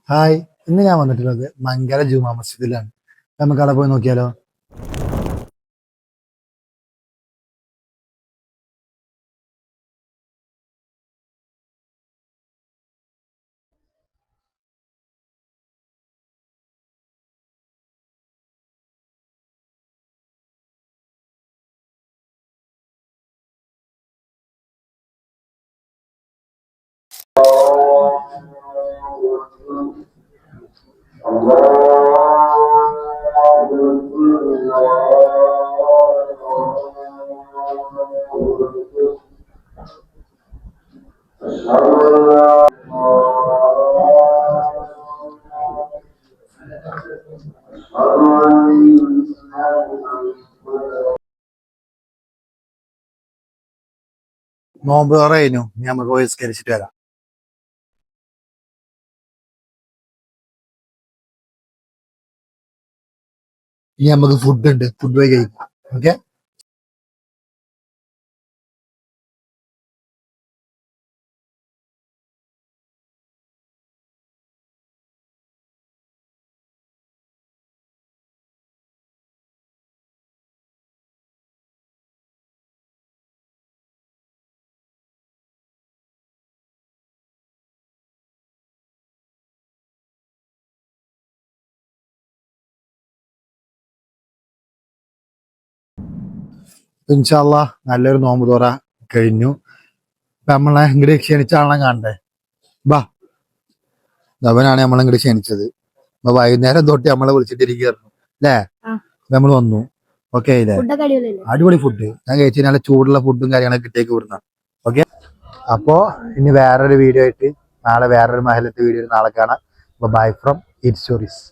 Hi, ഇന്ന് ഞാൻ വന്നിട്ടുള്ളത് മങ്കര ജുമാ മസ്ജിദിലാണ്. നമുക്ക് അവിടെ പോയി നോക്കിയാലോ? നോമ്പ് തുറ കഴിഞ്ഞു. ഇനി നമുക്ക് പോയി നിസ്കരിച്ചിട്ട് വരാം. ഇനി നമുക്ക് ഫുഡ് ഉണ്ട്, ഫുഡ് പോയി കഴിക്കാം. ഓക്കെ. ഇൻഷാല്ലാ നല്ലൊരു നോമ്പ് തുറ കഴിഞ്ഞു. ഇപ്പൊ നമ്മളെ ഇങ്ങോട്ട് ക്ഷണിച്ച ആളെ കാണണ്ടേ? ബാ, അവനാണ് നമ്മളെ ഇങ്ങോട്ട് ക്ഷണിച്ചത്. അപ്പൊ വൈകുന്നേരം തൊട്ട് നമ്മളെ വിളിച്ചിട്ടിരിക്കുന്നു അല്ലേ? നമ്മൾ വന്നു. ഓക്കെ ആയില്ലേ? അടിപൊളി ഫുഡ് ഞാൻ കഴിച്ചു. നല്ല ചൂടുള്ള ഫുഡും കാര്യങ്ങളൊക്കെ കിട്ടിയേക്ക് വിടുന്ന. ഓക്കെ. അപ്പോ ഇനി വേറൊരു വീഡിയോ ആയിട്ട് നാളെ വേറൊരു മഹലത്തെ വീഡിയോ നാളെ കാണാം. Bye from it stories.